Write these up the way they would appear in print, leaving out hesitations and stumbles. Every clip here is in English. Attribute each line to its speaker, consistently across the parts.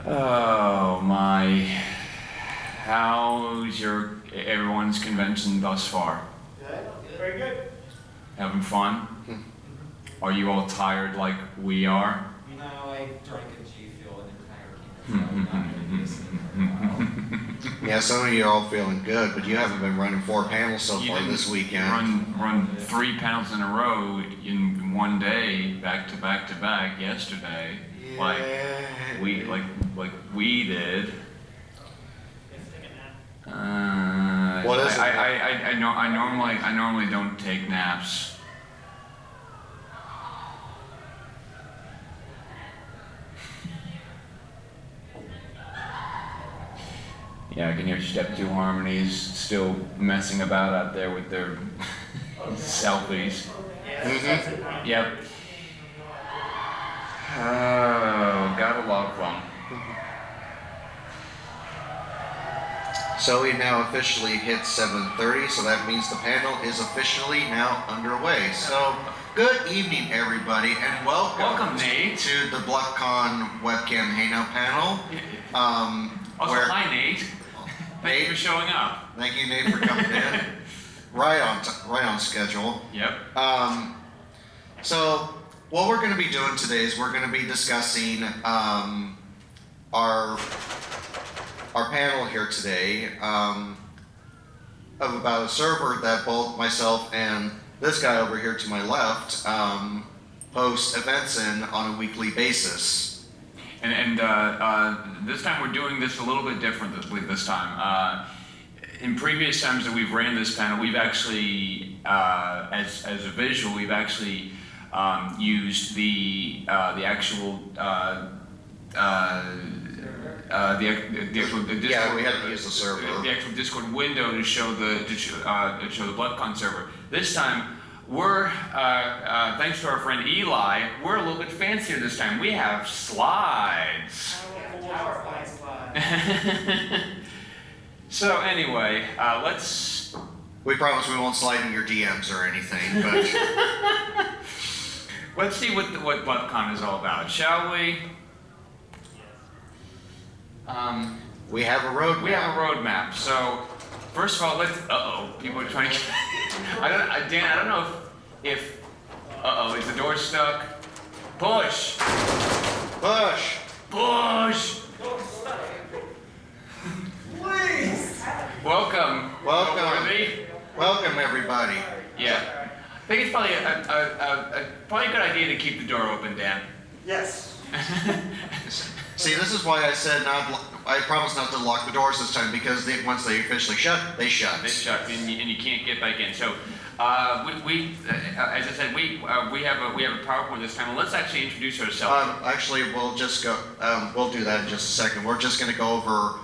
Speaker 1: Oh my. How's everyone's convention thus far?
Speaker 2: Good. Very good.
Speaker 1: Having fun? Are you all tired like we are?
Speaker 2: You know, I drank a G Fuel an entire can, so I'm not going to be asleep for a while.
Speaker 3: Yeah, some of you are all feeling good, but you haven't been running 4 panels so far this weekend.
Speaker 1: Run 3 panels in a row in one day, back to back to back yesterday,
Speaker 3: Yeah.
Speaker 1: like we did.
Speaker 3: What is it?
Speaker 1: I normally don't take naps. Yeah, I can hear Step 2 Harmonies still messing about out there with their selfies.
Speaker 3: Mm-hmm.
Speaker 1: Yep. Oh, gotta love them.
Speaker 3: So we now officially hit 7:30, so that means the panel is officially now underway. So, good evening, everybody, and welcome
Speaker 1: Nate.
Speaker 3: to the BlepCon Webcam Hangout panel.
Speaker 1: Also, hi, Nate. Thank you for showing up.
Speaker 3: Thank you, Nate, for coming in. Right on schedule.
Speaker 1: Yep.
Speaker 3: So what we're going to be doing today is we're going to be discussing our panel here today about a server that both myself and this guy over here to my left post events in on a weekly basis.
Speaker 1: And this time we're doing this a little bit differently this time. In previous times that we've ran this panel, we've actually, as a visual, we've actually used the actual Discord.
Speaker 3: Yeah, we had to use the server.
Speaker 1: The actual Discord window to show the BlepCon server. This time, we're thanks to our friend Eli, we're a little bit fancier this time. We have slides.
Speaker 2: PowerPoint slide.
Speaker 1: So anyway, let's.
Speaker 3: We promise we won't slide in your DMs or anything, but
Speaker 1: Let's see what BlepCon is all about, shall we?
Speaker 3: we have a roadmap.
Speaker 1: We have a roadmap. So, first of all, people are trying to. Dan, I don't know if. Is the door stuck? Push.
Speaker 3: Push.
Speaker 1: Push.
Speaker 2: Please!
Speaker 1: Welcome.
Speaker 3: Welcome, everybody.
Speaker 1: Yeah. I think it's probably probably a good idea to keep the door open, Dan.
Speaker 2: Yes.
Speaker 3: See, this is why I said I promise not to lock the doors this time, because once they officially shut, they shut.
Speaker 1: They shut, and you can't get back in. So, as I said, we have a PowerPoint this time. Well, let's actually introduce ourselves.
Speaker 3: Actually, we'll just go. We'll do that in just a second. We're just going to go over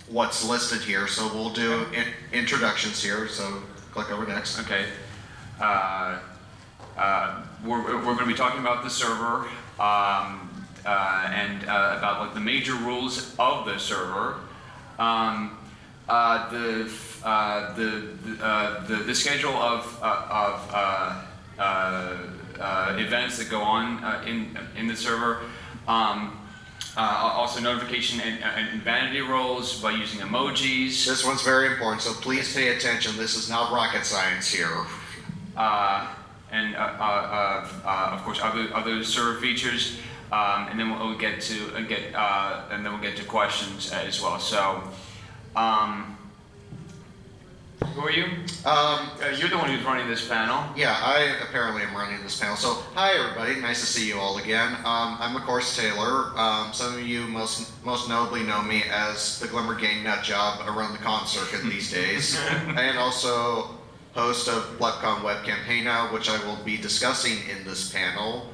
Speaker 3: what's listed here. So we'll do introductions here. So click over next.
Speaker 1: Okay. We're going to be talking about the server and about like the major rules of the server, the schedule of events that go on in the server. Also notification and vanity roles by using emojis.
Speaker 3: This one's very important, so please pay attention. This is not rocket science here.
Speaker 1: And of course other server features, and then we'll get to questions as well. So, who are you? You're the one who's running this panel.
Speaker 3: Yeah, I apparently am running this panel. So, hi everybody, nice to see you all again. I'm of course Taylor. Some of you most notably know me as the Glimmer Gang nut job around the con circuit these days, and also host of BlepCon Webcam Hangout, which I will be discussing in this panel.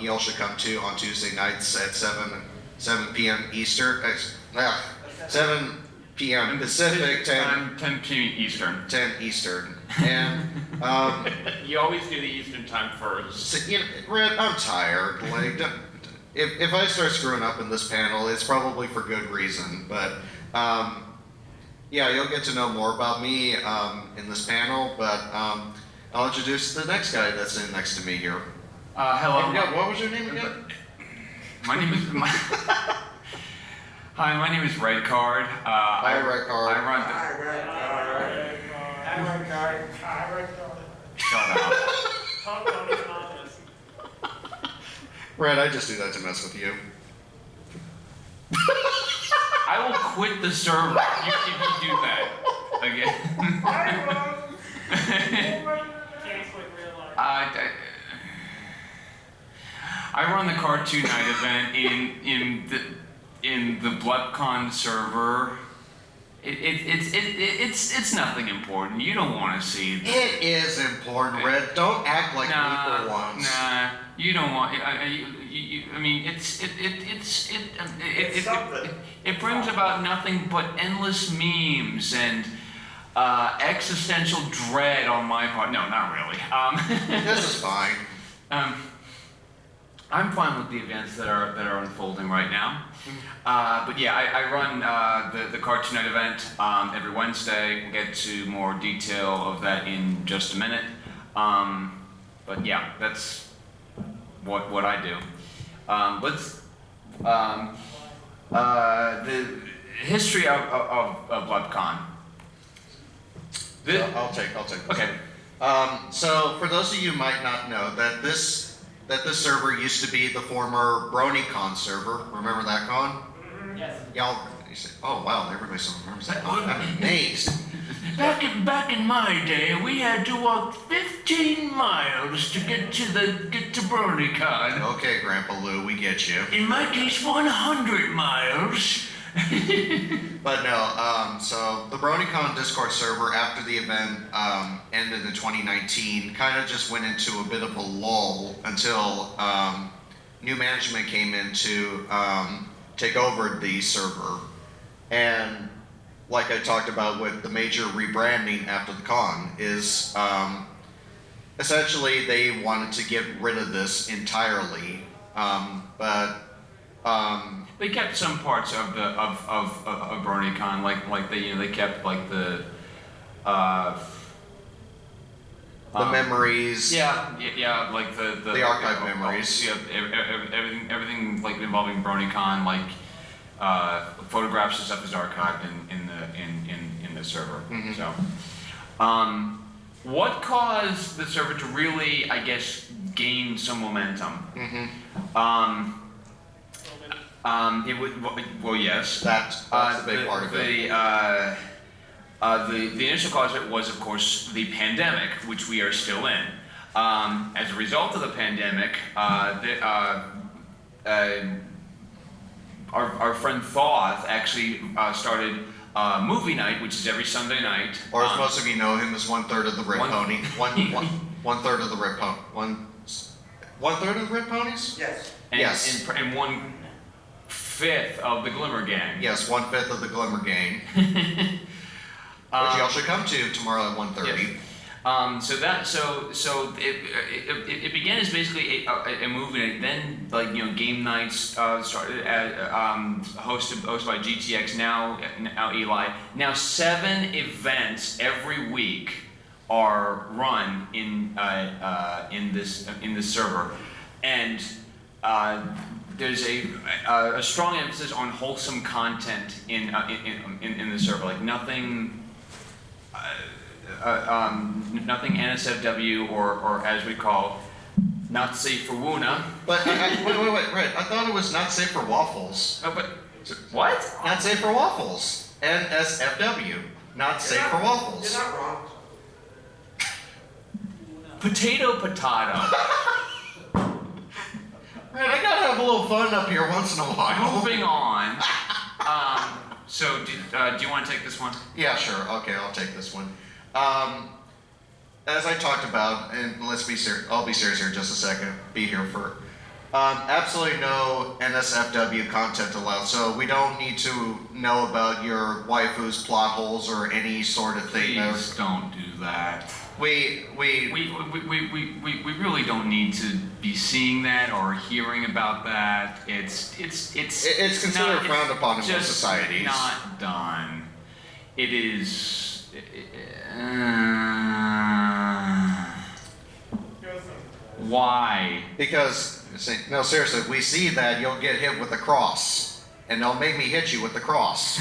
Speaker 3: You all should come to on Tuesday nights at 7 p.m. Eastern. 7 p.m. Pacific,
Speaker 1: 10 p.m. Eastern.
Speaker 3: 10 Eastern. And
Speaker 1: you always do the Eastern time first.
Speaker 3: So, Red, I'm tired. Like, if I start screwing up in this panel, it's probably for good reason. But yeah, you'll get to know more about me in this panel. But I'll introduce the next guy that's sitting next to me here.
Speaker 1: Hello.
Speaker 3: What was your name again?
Speaker 1: My name is Hi, my name is Red Card.
Speaker 3: Hi, Red Card.
Speaker 1: I run the. Shut up.
Speaker 3: Red, I just do that to mess with you.
Speaker 1: I will quit the server if you do that again. I run the Cartoon Night event in the BlepCon server. It's nothing important. You don't want to see this.
Speaker 3: It is important, Red. Don't act like me for once.
Speaker 1: Nah, you don't want. I mean, it brings about nothing but endless memes and existential dread on my part. No, not really.
Speaker 3: This is fine.
Speaker 1: I'm fine with the events that are unfolding right now. But yeah, I run the Cartoon Night event every Wednesday. We'll get to more detail of that in just a minute. But yeah, that's what I do. The history of BlepCon.
Speaker 3: I'll take this.
Speaker 1: Okay.
Speaker 3: So for those of you who might not know, that this server used to be the former BronyCon server. Remember that con?
Speaker 2: Yes.
Speaker 3: Y'all, you say, oh wow, everybody still remembers that con. I'm amazed.
Speaker 1: Back in my day, we had to walk 15 miles to get to BronyCon.
Speaker 3: Okay, Grandpa Lou, we get you.
Speaker 1: In my case, 100 miles.
Speaker 3: But no, so the BronyCon Discord server after the event ended in 2019 kind of just went into a bit of a lull until new management came in to take over the server. And like I talked about with the major rebranding after the con is essentially they wanted to get rid of this entirely,
Speaker 1: They kept some parts of BronyCon, like they kept like the
Speaker 3: memories.
Speaker 1: Yeah, like the
Speaker 3: archive memories.
Speaker 1: Yeah, everything like involving BronyCon, like photographs and stuff is archived in the server.
Speaker 3: Mm-hmm.
Speaker 1: So, what caused the server to really, I guess, gain some momentum?
Speaker 3: Mm-hmm.
Speaker 1: It would, well, yes.
Speaker 3: That's a big part of it.
Speaker 1: The initial cause of it was, of course, the pandemic, which we are still in. As a result of the pandemic, our friend Thoth actually started movie night, which is every Sunday night.
Speaker 3: Or as most of you know him as 1/3 of the Red Pony. One third of the Red Pony. One third of the Red Ponies?
Speaker 2: Yes.
Speaker 3: Yes.
Speaker 1: And 1/5 of the Glimmer Gang.
Speaker 3: Yes, 1/5 of the Glimmer Gang. Which y'all should come to tomorrow at 1:30.
Speaker 1: Yes. So it began as basically a movie night. Then game nights started hosted by GTX. Now Eli. Now 7 events every week are run in this server, and there's a strong emphasis on wholesome content in the server, like nothing NSFW or as we call, not safe for Woona.
Speaker 3: But wait, right? I thought it was not safe for waffles.
Speaker 1: Oh, but what?
Speaker 3: Not safe for waffles. NSFW, not safe for waffles.
Speaker 2: You're not wrong.
Speaker 1: Potato.
Speaker 3: Right, I gotta have a little fun up here once in a while.
Speaker 1: Moving on. So do you want to take this one?
Speaker 3: Yeah, sure. Okay, I'll take this one. As I talked about, and let's be serious. I'll be serious here in just a second. Be here for. Absolutely no NSFW content allowed. So we don't need to know about your waifu's plot holes or any sort of thing.
Speaker 1: Please don't do that.
Speaker 3: We
Speaker 1: really don't need to be seeing that or hearing about that. It's
Speaker 3: considered frowned upon in most societies.
Speaker 1: Not done. It is. Why?
Speaker 3: Because no, seriously, if we see that, you'll get hit with a cross, and they'll make me hit you with the cross.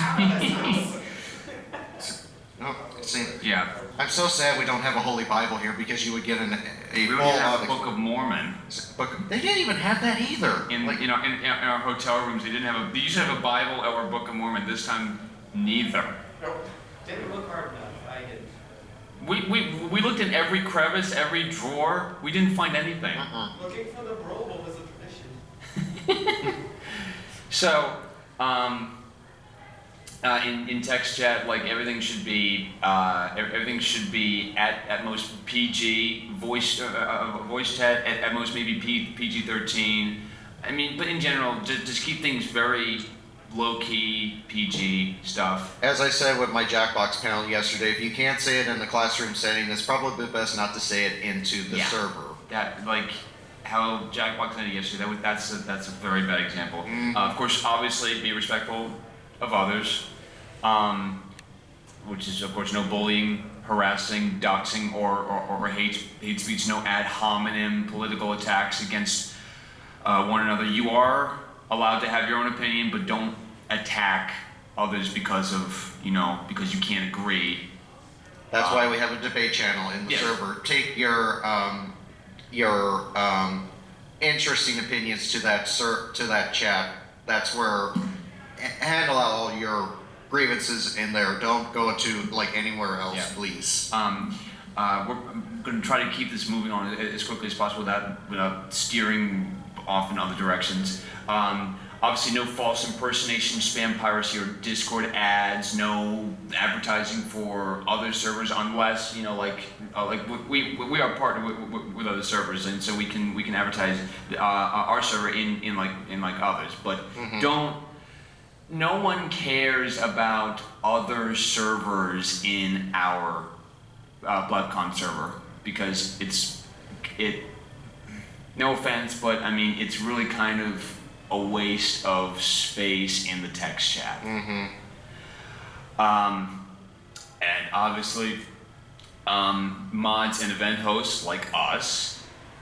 Speaker 3: No, see,
Speaker 1: Yeah.
Speaker 3: I'm so sad we don't have a Holy Bible here because you would get a
Speaker 1: We
Speaker 3: full
Speaker 1: don't have a Book of Mormon.
Speaker 3: book. They didn't even have that either.
Speaker 1: In our hotel rooms, they used to have a Bible or a Book of Mormon. This time, neither.
Speaker 2: Nope. Didn't look hard enough. I did.
Speaker 1: We looked in every crevice, every drawer. We didn't find anything.
Speaker 2: Looking for the Bible was a tradition.
Speaker 1: So, in text chat, like everything should be at most PG, voice chat at most maybe PG-13. I mean, but in general, just keep things very low-key PG stuff.
Speaker 3: As I said with my Jackbox panel yesterday, if you can't say it in the classroom setting, it's probably best not to say it into the server.
Speaker 1: That, like how Jackbox did it yesterday, that's a very bad example. Of course, obviously, be respectful of others, which is, of course, no bullying, harassing, doxing, or hate speech, no ad hominem political attacks against one another. You are allowed to have your own opinion, but don't attack others because you can't agree.
Speaker 3: That's why we have a debate channel in the server. Take your interesting opinions to that chat. That's where handle out all your grievances in there. Don't go to like anywhere else, please.
Speaker 1: We're going to try to keep this moving on as quickly as possible without steering off in other directions. Obviously, no false impersonation, spam piracy, or Discord ads. No advertising for other servers, unless we are partnered with other servers, and so we can advertise our server in others. But don't. No one cares about other servers in our BlepCon server because no offense, but I mean, it's really kind of a waste of space in the text chat. And obviously, mods and event hosts like us,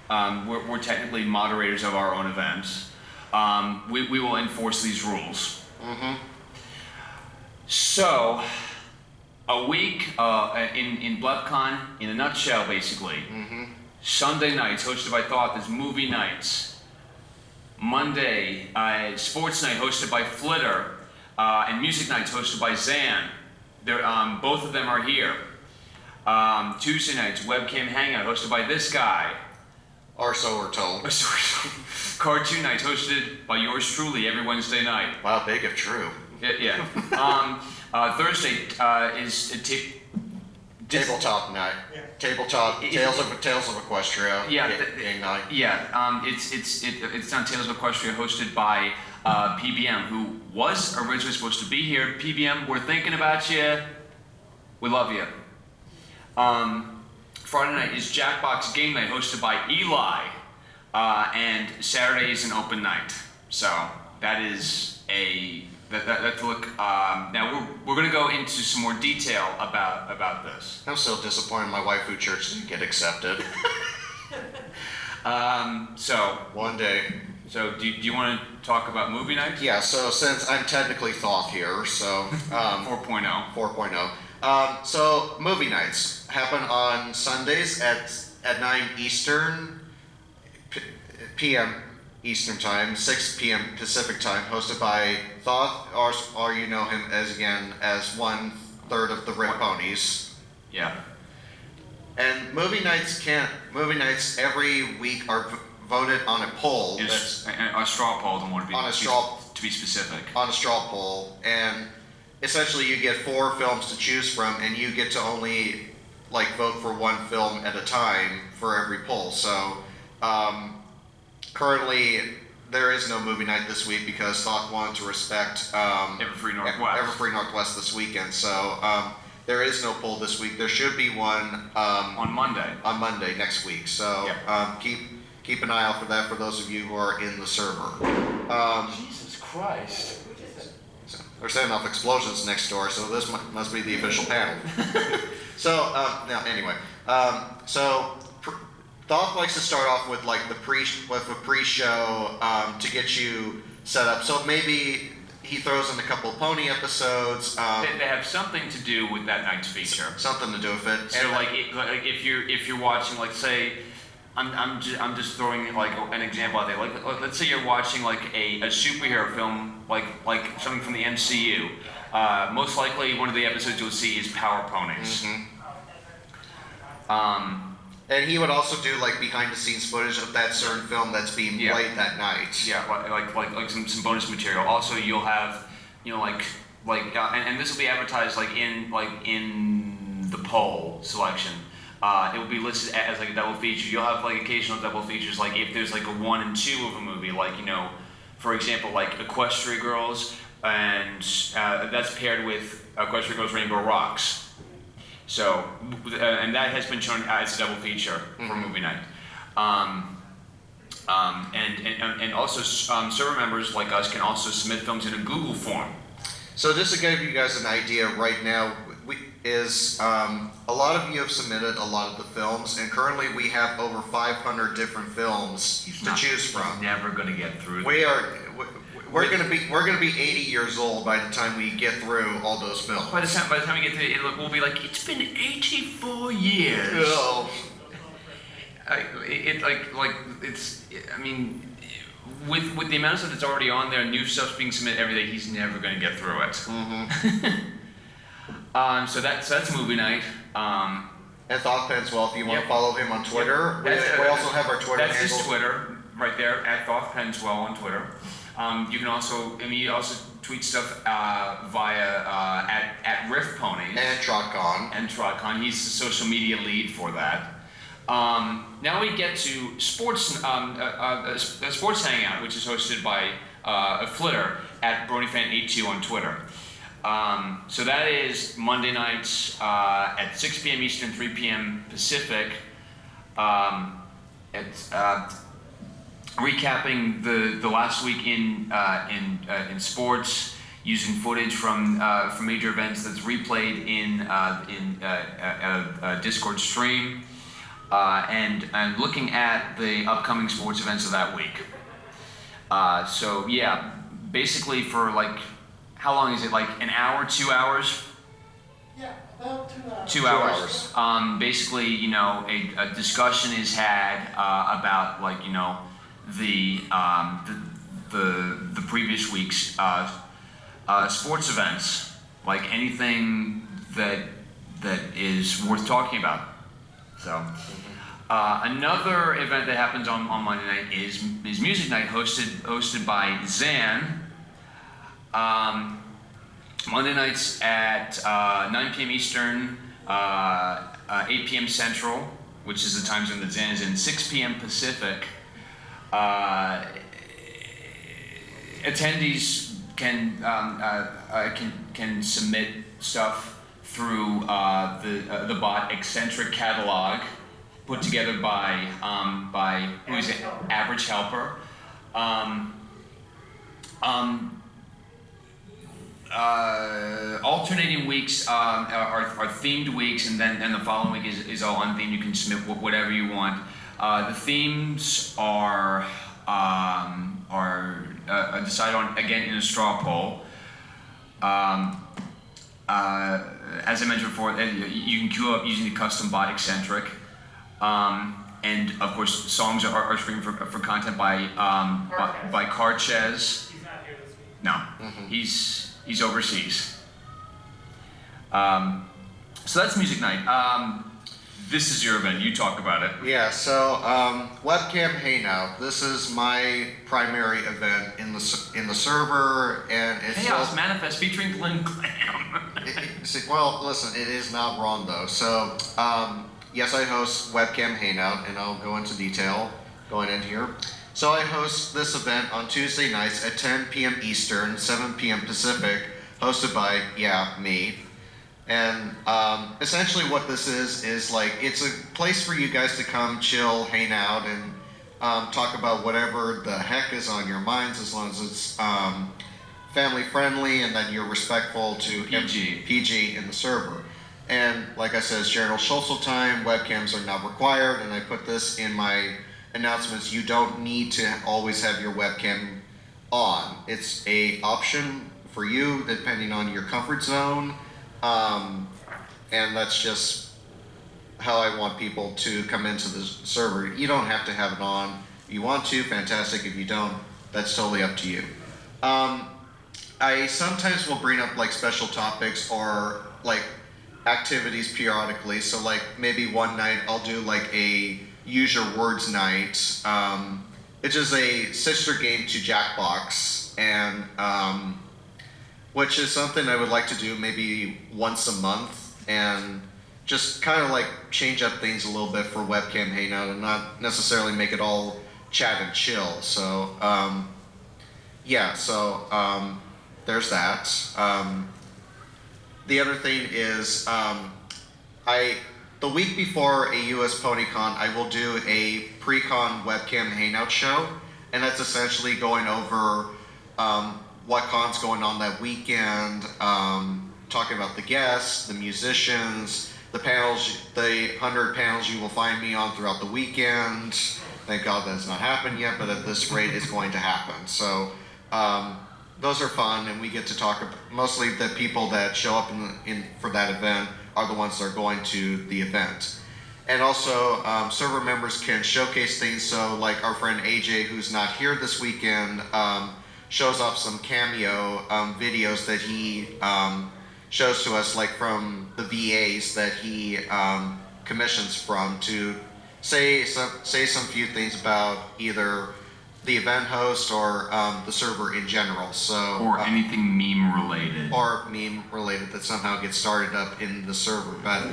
Speaker 1: we're technically moderators of our own events. We will enforce these rules. So, a week in BlepCon, in a nutshell, basically. Sunday nights, hosted by Thoth, is movie nights. Monday, sports night, hosted by Flitter, and music nights, hosted by Zan. Both of them are here. Tuesday nights, Webcam Hangout, hosted by this guy.
Speaker 3: Or so we're told.
Speaker 1: Cartoon nights, hosted by yours truly, every Wednesday night.
Speaker 3: Wow, big if true.
Speaker 1: Yeah. Thursday is
Speaker 3: tabletop night. Tabletop Tales of Equestria. Game night. It's on Tales of Equestria, hosted by PBM, who was originally supposed to be here. PBM, we're thinking about you. We love you. Friday night is Jackbox Game Night, hosted by Eli, and Saturday is an open night. So that is that's a look. Now we're going to go into some more detail about this. I'm so disappointed my waifu church didn't get accepted.
Speaker 1: So
Speaker 3: one day.
Speaker 1: So do you want to talk about movie nights?
Speaker 3: Yeah. So since I'm technically Thoth here, so
Speaker 1: 4.0.
Speaker 3: 4.0. So movie nights happen on Sundays at 9 Eastern p.m. Eastern Time, 6 p.m. Pacific Time, hosted by Thoth, or you know him as 1/3 of the Red Ponies.
Speaker 1: Yeah.
Speaker 3: And movie nights every week are voted on a poll.
Speaker 1: A straw poll, to be specific.
Speaker 3: On a straw poll, and essentially you get 4 films to choose from, and you get to only vote for one film at a time for every poll. So currently there is no movie night this week because Thoth wanted to respect
Speaker 1: Everfree Northwest.
Speaker 3: Everfree Northwest this weekend. So there is no poll this week. There should be one
Speaker 1: on Monday.
Speaker 3: On Monday next week. So keep an eye out for that for those of you who are in the server.
Speaker 1: Jesus Christ.
Speaker 3: So they're setting off explosions next door, so this must be the official panel. So anyway, Thoth likes to start off with a pre-show to get you set up. So maybe he throws in a couple of pony episodes.
Speaker 1: They have something to do with that night's feature.
Speaker 3: Something to do with it.
Speaker 1: So like if you're watching, like, say, I'm just throwing like an example out there. Like let's say you're watching like a superhero film, like something from the MCU. Most likely one of the episodes you'll see is Power Ponies.
Speaker 3: And he would also do like behind the scenes footage of that certain film that's being played that night.
Speaker 1: Yeah, like some bonus material. Also, you'll have, and this will be advertised in the poll selection. It will be listed as like a double feature. You'll have like occasional double features, like if there's like a 1 and 2 of a movie, like for example, like Equestria Girls, and that's paired with Equestria Girls Rainbow Rocks. So, and that has been shown as a double feature for movie night. And also server members like us can also submit films in a Google form.
Speaker 3: So just to give you guys an idea right now, a lot of you have submitted a lot of the films, and currently we have over 500 different films to choose from.
Speaker 1: He's never going to get through.
Speaker 3: We're gonna be 80 years old by the time we get through all those films.
Speaker 1: By the time we get to it, we'll be like, it's been 84 years.
Speaker 3: Oh.
Speaker 1: With the amount of stuff that's already on there, new stuff's being submitted every day. He's never going to get through it. So that's movie night.
Speaker 3: And Thought Penswell, if you want to follow him on Twitter, we also have our Twitter.
Speaker 1: That's his Twitter right there at Thought Penswell on Twitter. You can also, he also tweets stuff via at Riff Ponies
Speaker 3: and TrotCon.
Speaker 1: He's the social media lead for that. Now we get to sports hangout, which is hosted by Flitter at BronyFan82 on Twitter. So that is Monday nights at 6 p.m. Eastern, 3 p.m. Pacific. Recapping the last week in sports, using footage from major events that's replayed in a Discord stream, and looking at the upcoming sports events of that week. So yeah, basically for like, how long is it? Like an hour, 2 hours?
Speaker 4: Yeah, about 2 hours.
Speaker 1: 2 hours. Basically, a discussion is had about like the previous week's sports events, like anything that is worth talking about. So another event that happens on Monday night is music night, hosted by Zan. Monday nights at 9 p.m. Eastern, 8 p.m. Central, which is the time zone that Zan is in, 6 p.m. Pacific. Attendees can submit stuff through the bot Eccentric Catalog, put together by who's it? Average Helper. Alternating weeks are themed weeks, and then the following week is all unthemed. You can submit whatever you want. The themes are decided on again in a straw poll. As I mentioned before, you can queue up using the custom bot Eccentric, and of course songs are screened for content by Carchez.
Speaker 4: He's not here this week.
Speaker 1: No, he's overseas. So that's music night. This is your event. You talk about it.
Speaker 3: Yeah, so Webcam Hangout. This is my primary event in the server, and it's
Speaker 1: Chaos Manifest featuring Glenn Clam.
Speaker 3: Well, listen, it is not wrong though. So yes, I host Webcam Hangout, and I'll go into detail going in here. So I host this event on Tuesday nights at 10 p.m. Eastern, 7 p.m. Pacific, hosted by me. And essentially what this is like, it's a place for you guys to come, chill, hang out, and talk about whatever the heck is on your minds, as long as it's family friendly and then you're respectful to PG in the server. And like I said, it's general social time, webcams are not required, and I put this in my announcements. You don't need to always have your webcam on. It's a option for you, depending on your comfort zone. And that's just how I want people to come into the server. You don't have to have it on. If you want to, fantastic. If you don't, that's totally up to you. I sometimes will bring up like special topics or like activities periodically. So like maybe one night I'll do like a use your words night. It's just a sister game to Jackbox, and which is something I would like to do maybe once a month, and just kind of like change up things a little bit for Webcam Hangout and not necessarily make it all chat and chill. So yeah, so there's that. The other thing is the week before a US PonyCon, I will do a pre-con Webcam Hangout show, and that's essentially going over what con's going on that weekend, talking about the guests, the musicians, the panels, the 100 panels you will find me on throughout the weekend. Thank God that has not happened yet, but at this rate it's going to happen. So those are fun, and we get to talk about, mostly the people that show up for that event are the ones that are going to the event. And also, server members can showcase things, so like our friend AJ, who's not here this weekend, shows off some cameo videos that he shows to us, like from the VAs that he commissions from, to say some few things about either the event host or the server in general. So
Speaker 1: Or anything meme related.
Speaker 3: Or meme related that somehow gets started up in the server. But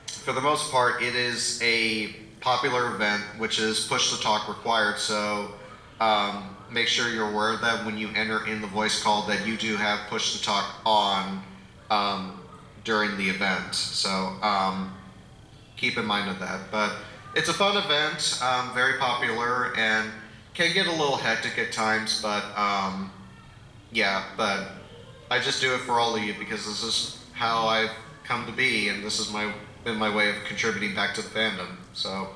Speaker 3: for the most part, it is a popular event, which is push to talk required. So make sure you're aware of that when you enter in the voice call, that you do have push to talk on during the event. So keep in mind of that. But it's a fun event, very popular, and can get a little hectic at times, but yeah, but I just do it for all of you because this is how I've come to be, and this has been my way of contributing back to the fandom. So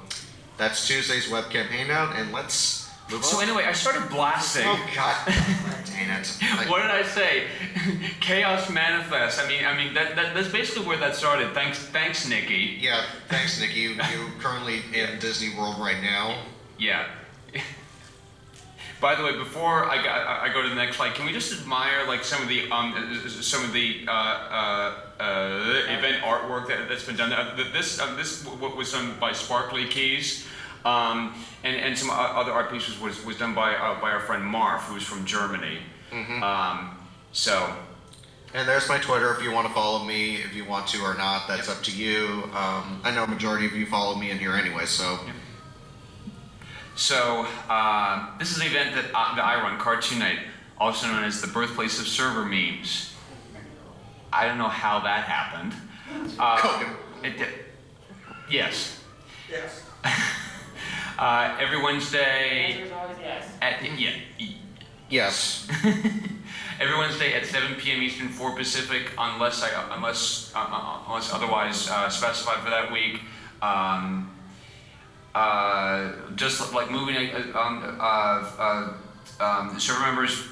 Speaker 3: that's Tuesday's Webcam Hangout, and let's move on.
Speaker 1: So anyway, I started blasting.
Speaker 3: Oh God, dang it.
Speaker 1: What did I say? Chaos manifest. I mean that's basically where that started. Thanks, Nikki.
Speaker 3: Yeah, thanks, Nikki. You currently in Disney World right now.
Speaker 1: Yeah. By the way, before I go to the next slide, can we just admire like some of the event artwork that's been done? This was done by Sparkly Keys. And some other art pieces was done by our friend Marv, who's from Germany. Mm-hmm.
Speaker 3: And there's my Twitter if you want to follow me, if you want to or not, that's up to you. I know a majority of you follow me in here anyway, so.
Speaker 1: Yep. So this is an event that I run, Cartoon Night, also known as the birthplace of server memes. I don't know how that happened. It did. Yes.
Speaker 4: Yes.
Speaker 1: Every Wednesday.
Speaker 3: Yes.
Speaker 1: Every Wednesday at 7 p.m. Eastern, 4 Pacific, unless otherwise specified for that week. Just like moving, server members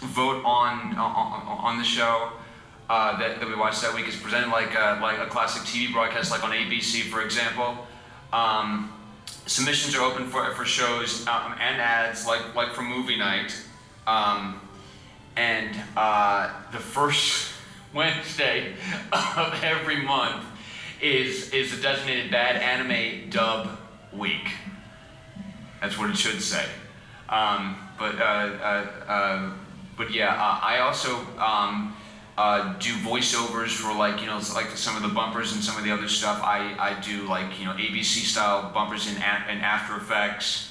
Speaker 1: vote on the show that we watch that week. Is presented like a classic TV broadcast, like on ABC, for example. Submissions are open for shows and ads, like for movie night. And the first Wednesday of every month is the designated bad anime dub week. That's what it should say. But yeah, I also do voiceovers for like some of the bumpers and some of the other stuff. I do like ABC style bumpers in After Effects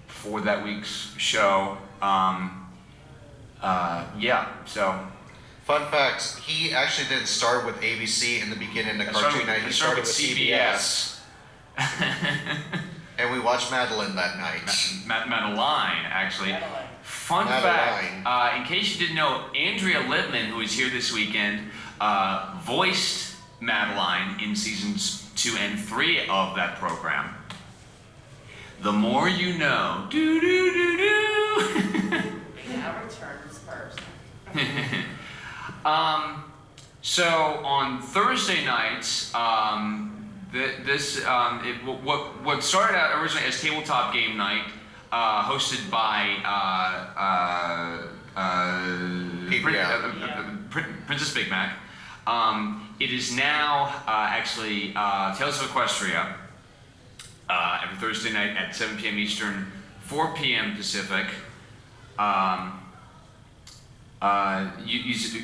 Speaker 1: for that week's show. Yeah, so.
Speaker 3: Fun fact, he actually didn't start with ABC in the beginning of Cartoon Night. He started with CBS. And we watched Madeline that night.
Speaker 1: Madeline, actually.
Speaker 4: Madeline.
Speaker 1: Fun fact, in case you didn't know, Andrea Lippman, who is here this weekend, voiced Madeline in seasons 2 and 3 of that program. The more you know. Do do do do.
Speaker 4: turns first.
Speaker 1: So on Thursday nights, what started out originally as tabletop game night, hosted by Princess Big Mac. It is now actually Tales of Equestria every Thursday night at 7 p.m. Eastern, 4 p.m. Pacific. Uses the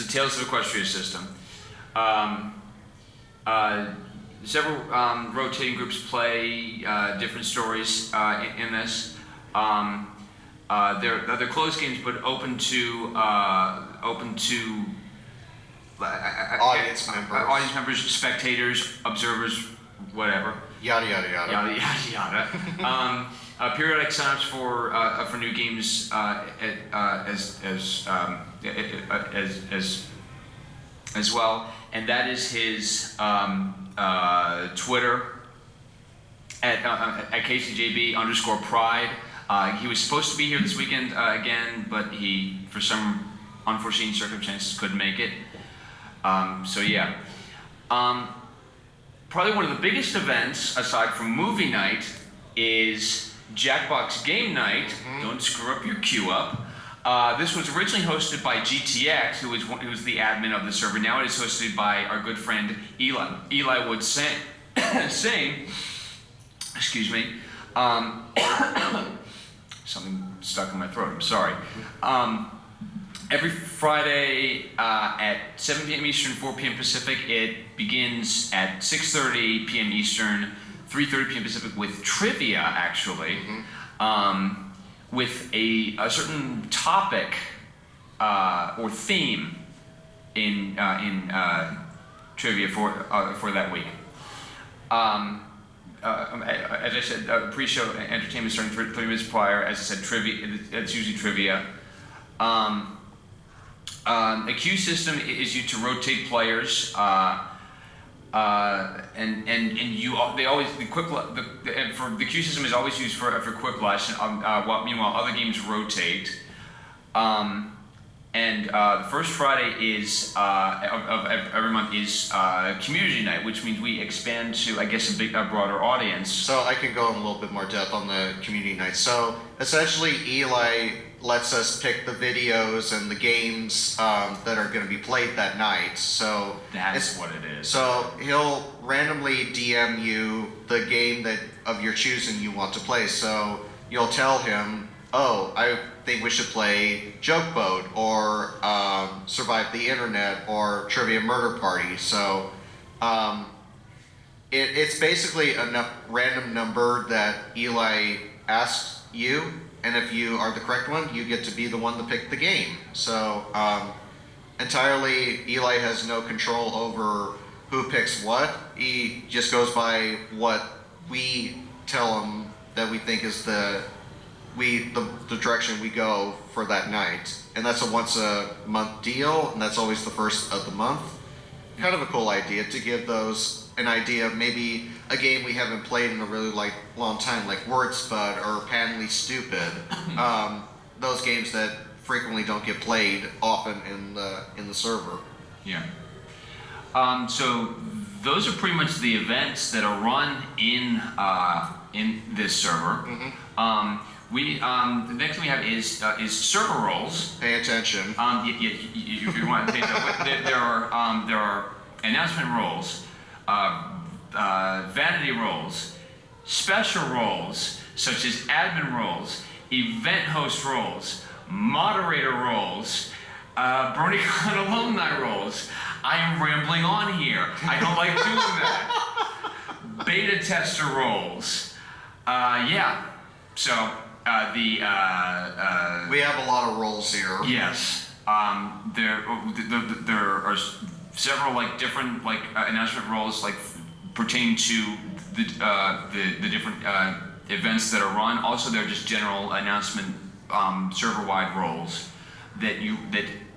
Speaker 1: Tales of Equestria system. Several rotating groups play different stories in this. They're closed games, but open to
Speaker 3: Audience members,
Speaker 1: spectators, observers, whatever.
Speaker 3: Yada yada yada.
Speaker 1: Yada yada yada. Periodic signups for new games as well, and that is his Twitter at KCJB_Pride. He was supposed to be here this weekend again, but he, for some unforeseen circumstances, couldn't make it. So yeah. Probably one of the biggest events, aside from movie night, is Jackbox Game Night. Don't screw up your queue up. This was originally hosted by GTX, who was the admin of the server. Now it is hosted by our good friend Eli Wood Singh. Excuse me. Something stuck in my throat. I'm sorry. Every Friday at 7 p.m. Eastern, 4 p.m. Pacific. It begins at 6:30 p.m. Eastern, 3:30 p.m. Pacific with trivia, actually, with a certain topic or theme in trivia for that week. As I said, pre-show entertainment starting 30 minutes prior. As I said, trivia. It's usually trivia. A queue system is used to rotate players, and the queue system is always used for quiplash. Meanwhile, other games rotate. The first Friday is of every month is community night, which means we expand to, I guess, a broader audience.
Speaker 3: So I can go in a little bit more depth on the community night. So essentially, Eli lets us pick the videos and the games that are going to be played that night. So
Speaker 1: that's what it is.
Speaker 3: So he'll randomly DM you the game that of your choosing you want to play. So you'll tell him, oh, I think we should play Joke Boat or Survive the Internet or Trivia Murder Party. So it's basically a random number that Eli asks you, and if you are the correct one, you get to be the one to pick the game. So entirely, Eli has no control over who picks what. He just goes by what we tell him that we think is the direction we go for that night. And that's a once a month deal, and that's always the first of the month. Kind of a cool idea to give those an idea of maybe a game we haven't played in a really long time, like Word Spud or Panly Stupid. Those games that frequently don't get played often in the server.
Speaker 1: Yeah. So those are pretty much the events that are run in this server. The next thing we have is server roles.
Speaker 3: Pay attention.
Speaker 1: If you want to pay attention, there are announcement roles, vanity roles, special roles such as admin roles, event host roles, moderator roles, BronyCon alumni roles. I am rambling on here. I don't like doing that. Beta tester roles. Yeah. So. We
Speaker 3: have a lot of roles here.
Speaker 1: Yes. There are several different announcement roles pertaining to the different events that are run. Also, there are just general announcement server-wide roles that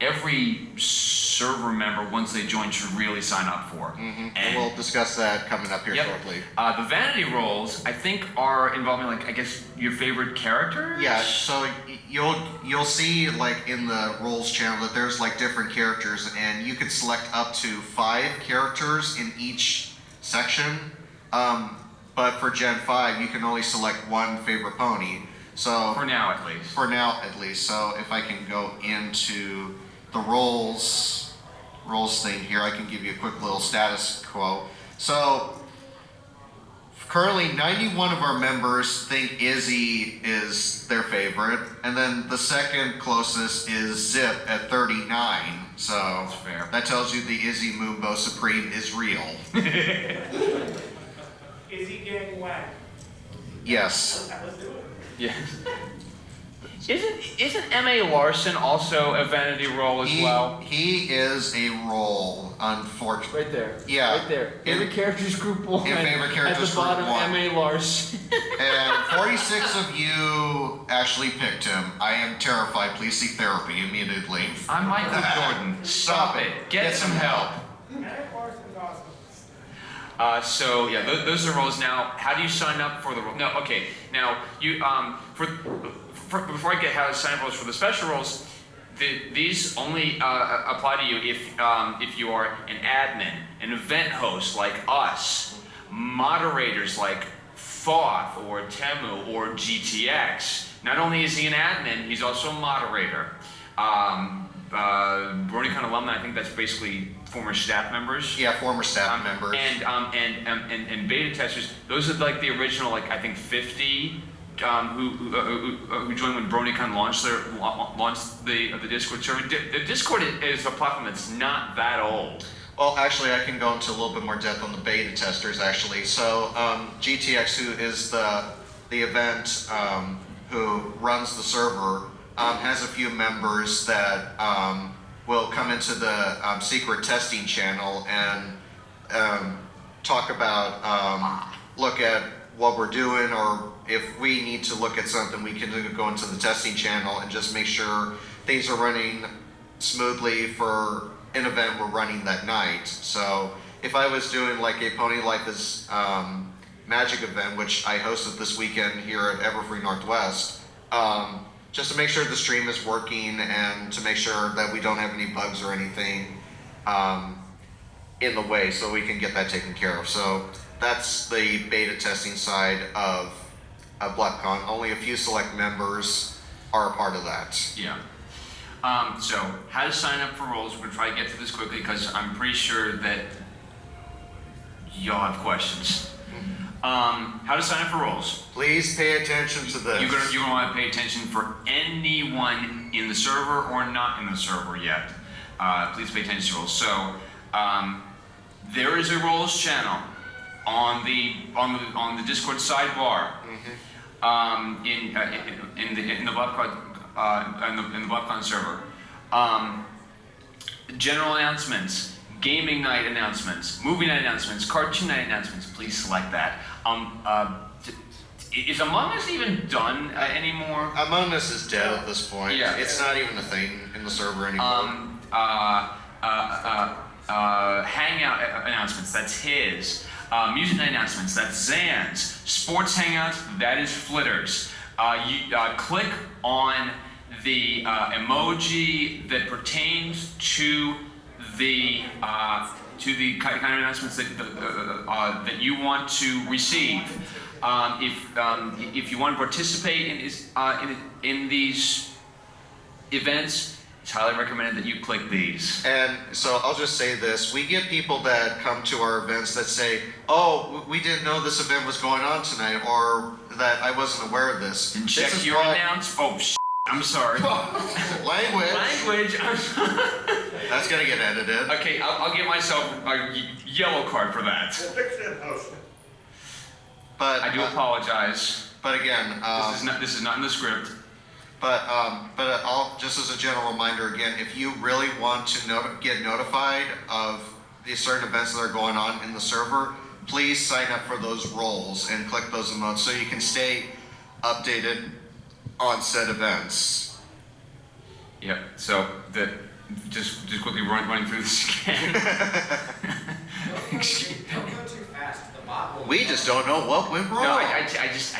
Speaker 1: every server member, once they join, should really sign up for.
Speaker 3: And we'll discuss that coming up here shortly.
Speaker 1: The vanity roles, I think, are involving I guess your favorite characters.
Speaker 3: Yeah. So you'll see like in the roles channel that there's like different characters, and you could select up to 5 characters in each section. But for Gen 5, you can only select one favorite pony. So
Speaker 1: For now, at least.
Speaker 3: For now, at least. So if I can go into the roles thing here, I can give you a quick little status quo. So currently, 91 of our members think Izzy is their favorite, and then the second closest is Zip at 39. So
Speaker 1: That's fair.
Speaker 3: that tells you the Izzy Moonbow Supreme is real.
Speaker 4: Is he getting whacked?
Speaker 3: Yes.
Speaker 4: Let's do it.
Speaker 1: Yeah. Isn't M.A. Larson also a vanity role as well?
Speaker 3: He is a role, unfortunately.
Speaker 5: Right there.
Speaker 3: Yeah.
Speaker 5: Right there. Favorite characters group 1.
Speaker 3: In favorite characters
Speaker 5: At the bottom,
Speaker 3: group 1.
Speaker 5: M.A. Larson.
Speaker 3: And 46 of you actually picked him. I am terrified. Please seek therapy immediately.
Speaker 1: I'm Michael Jordan. Stop it. Get some help.
Speaker 4: Eric Larson's awesome.
Speaker 1: So yeah, those are roles. Now, how do you sign up for the role? No, okay. Now you before I get how to sign up roles for the special roles, these only apply to you if you are an admin, an event host like us, moderators like Thoth or Temu or GTX. Not only is he an admin, he's also a moderator. BronyCon alumni, I think that's basically former staff members.
Speaker 3: Yeah, former staff members.
Speaker 1: And beta testers. Those are like the original, like I think 50 who joined when BronyCon launched the Discord server. The Discord is a platform that's not that old.
Speaker 3: Well, actually, I can go into a little bit more depth on the beta testers, actually. So, GTX, who is the event who runs the server, has a few members that will come into the secret testing channel and talk about, look at what we're doing, or if we need to look at something, we can go into the testing channel and just make sure things are running smoothly for an event we're running that night. So if I was doing like a Pony Life is Magic event, which I hosted this weekend here at Everfree Northwest, just to make sure the stream is working and to make sure that we don't have any bugs or anything in the way, so we can get that taken care of. So that's the beta testing side of BlepCon. Only a few select members are a part of that.
Speaker 1: Yeah. So how to sign up for roles? We're gonna try to get through this quickly because I'm pretty sure that y'all have questions. How to sign up for roles?
Speaker 3: Please pay attention to this.
Speaker 1: You're gonna want to pay attention for anyone in the server or not in the server yet. Please pay attention to roles. So there is a roles channel on the the Discord sidebar. In the BlepCon server. General announcements, gaming night announcements, movie night announcements, cartoon night announcements. Please select that. Is Among Us even done anymore?
Speaker 3: Among Us is dead at this point.
Speaker 1: Yeah.
Speaker 3: It's not even a thing in the server anymore.
Speaker 1: Hangout announcements. That's his. Music night announcements. That's Zan's. Sports hangouts. That is Flitter's. You click on the emoji that pertains to the kind of announcements that you want to receive. If you want to participate in these events, it's highly recommended that you click these.
Speaker 3: And so I'll just say this. We get people that come to our events that say, oh, we didn't know this event was going on tonight, or that I wasn't aware of this.
Speaker 1: And
Speaker 3: This
Speaker 1: check
Speaker 3: is
Speaker 1: your
Speaker 3: why-
Speaker 1: Oh, I'm sorry.
Speaker 3: Language.
Speaker 1: Language.
Speaker 3: That's going to get edited.
Speaker 1: Okay, I'll give myself a yellow card for that.
Speaker 4: We'll fix it, host.
Speaker 3: But
Speaker 1: I do apologize.
Speaker 3: But again,
Speaker 1: This is not in the script.
Speaker 3: But I'll just as a general reminder again, if you really want to get notified of the certain events that are going on in the server, please sign up for those roles and click those emotes so you can stay updated on said events.
Speaker 1: Yep. So just quickly running through this again. Excuse me.
Speaker 2: Don't go too fast. The bot will.
Speaker 3: We just don't know what went wrong.
Speaker 1: No, I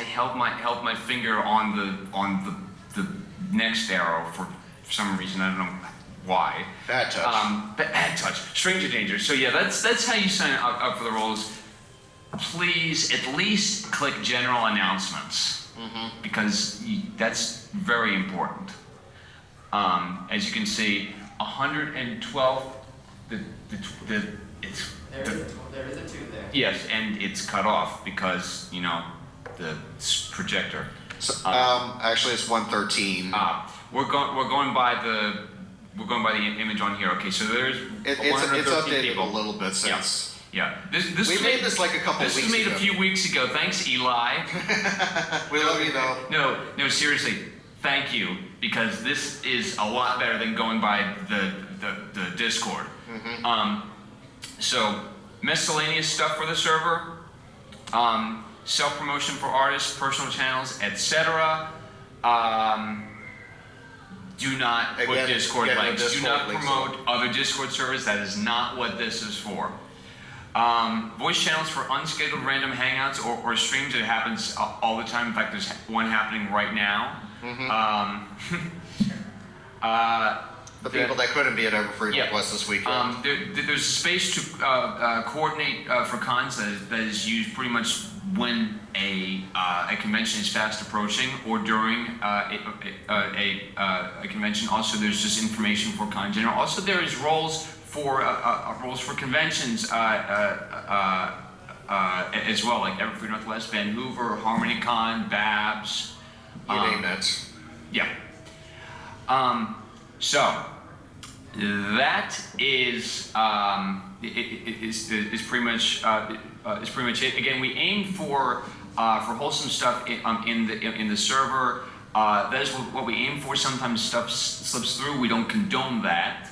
Speaker 1: held my finger on the next arrow for some reason, I don't know why.
Speaker 3: Bad touch.
Speaker 1: Bad touch, stranger danger. So yeah, that's how you sign up for the roles. Please at least click general announcements, because that's very important. As you can see, 112, it's,
Speaker 2: There is a 2 there.
Speaker 1: yes, and it's cut off because, you know, the projector.
Speaker 3: So, actually, it's 113.
Speaker 1: We're going by the image on here. Okay, so there's
Speaker 3: It's
Speaker 1: 113
Speaker 3: updated
Speaker 1: people.
Speaker 3: a little bit since.
Speaker 1: Yeah, this
Speaker 3: We
Speaker 1: was
Speaker 3: made this like a couple
Speaker 1: This
Speaker 3: weeks
Speaker 1: was made
Speaker 3: ago.
Speaker 1: a few weeks ago. Thanks, Eli.
Speaker 3: We love you though.
Speaker 1: No, seriously, thank you, because this is a lot better than going by the Discord. So miscellaneous stuff for the server, self-promotion for artists, personal channels, etc. Do not put
Speaker 3: Again,
Speaker 1: Discord
Speaker 3: no
Speaker 1: links. Do
Speaker 3: Discord
Speaker 1: not
Speaker 3: links.
Speaker 1: promote other Discord servers. That is not what this is for. Voice channels for unscheduled random hangouts or streams. It happens all the time. In fact, there's one happening right now.
Speaker 3: The people that couldn't be at Everfree
Speaker 1: Yeah.
Speaker 3: Northwest this weekend.
Speaker 1: There's a space to coordinate for cons that is used pretty much when a convention is fast approaching or during a convention. Also, there's just information for con general. Also, there is roles for conventions as well, like Everfree Northwest, Vancouver, HarmonyCon, Babs.
Speaker 3: You name it.
Speaker 1: Yeah. So that is pretty much it. Again, we aim for wholesome stuff in the server. That is what we aim for. Sometimes stuff slips through. We don't condone that.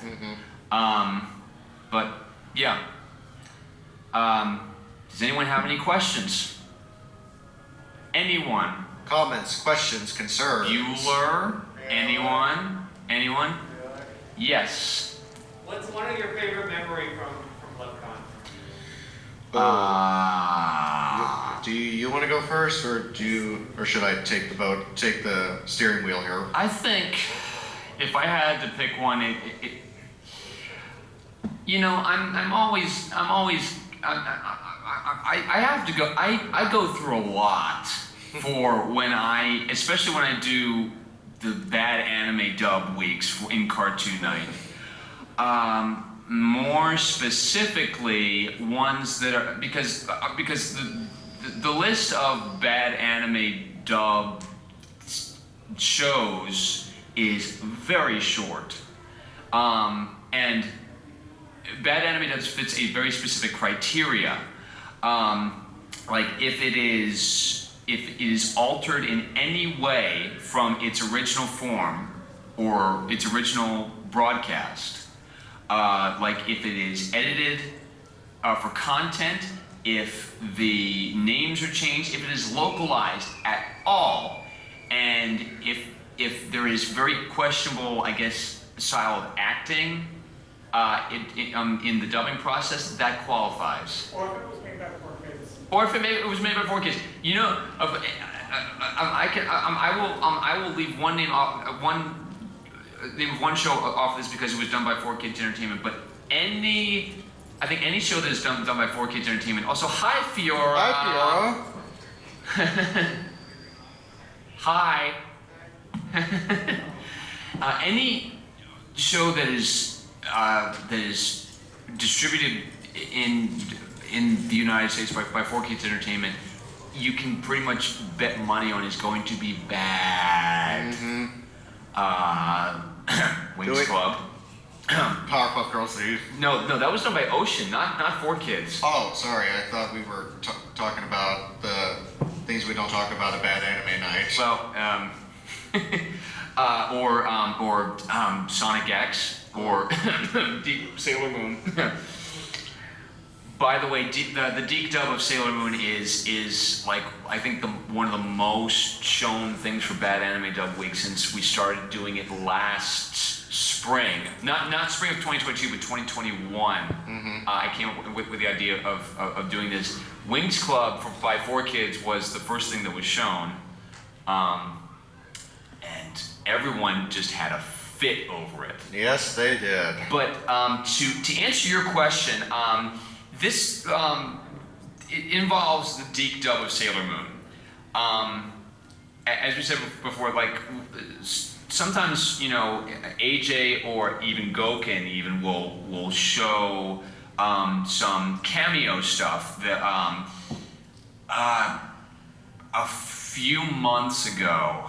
Speaker 1: But yeah. Does anyone have any questions? Anyone?
Speaker 3: Comments, questions, concerns.
Speaker 1: Bueller? Anyone? Anyone? Yes.
Speaker 4: What's one of your favorite memory from BlepCon?
Speaker 3: Do you want to go first, or should I take the steering wheel here?
Speaker 1: I think if I had to pick one, I have to go. I go through a lot for especially when I do the bad anime dub weeks in Cartoon Night. More specifically, ones that are because the list of bad anime dub shows is very short, and bad anime dubs fits a very specific criteria. Like if it is altered in any way from its original form or its original broadcast, like if it is edited for content, if the names are changed, if it is localized at all, and if there is very questionable, I guess, style of acting in the dubbing process, that qualifies.
Speaker 4: Or if it was made by 4 kids.
Speaker 1: Or if it was made by 4 kids, you know, I will leave one name off, name of one show off this because it was done by 4 Kids Entertainment. But I think any show that is done by 4 Kids Entertainment. Also, hi Fiora.
Speaker 3: Hi,
Speaker 1: Hi. Any show that is distributed in the United States by 4 Kids Entertainment, you can pretty much bet money on is going to be bad. Wings Club.
Speaker 3: Powerpuff Girls Eve.
Speaker 1: No, that was done by Ocean, not 4 Kids.
Speaker 3: Oh, sorry. I thought we were talking about the things we don't talk about at Bad Anime Night.
Speaker 1: Well, or Sonic X, or Deep Sailor Moon. By the way, the Deke dub of Sailor Moon is like, I think one of the most shown things for Bad Anime Dub Week since we started doing it last spring. Not spring of 2022, but 2021. I came up with the idea of doing this. Wings Club by 4 Kids was the first thing that was shown. And everyone just had a fit over it.
Speaker 3: Yes, they did.
Speaker 1: But to answer your question, this it involves the Deke Dub of Sailor Moon. As we said before, like sometimes AJ or even Goken even will show some cameo stuff that a few months ago,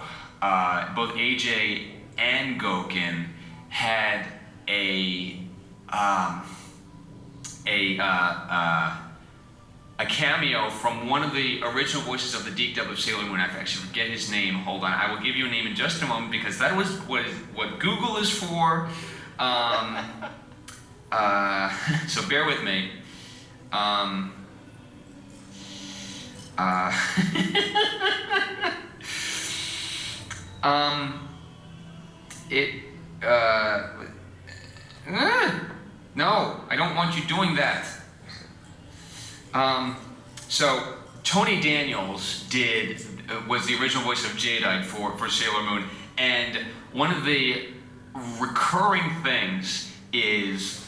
Speaker 1: both AJ and Goken had a cameo from one of the original voices of the Deke Dub of Sailor Moon. I actually forget his name. Hold on, I will give you a name in just a moment because that was what Google is for. So bear with me. No, I don't want you doing that. So Tony Daniels was the original voice of Jadeite for Sailor Moon, and one of the recurring things is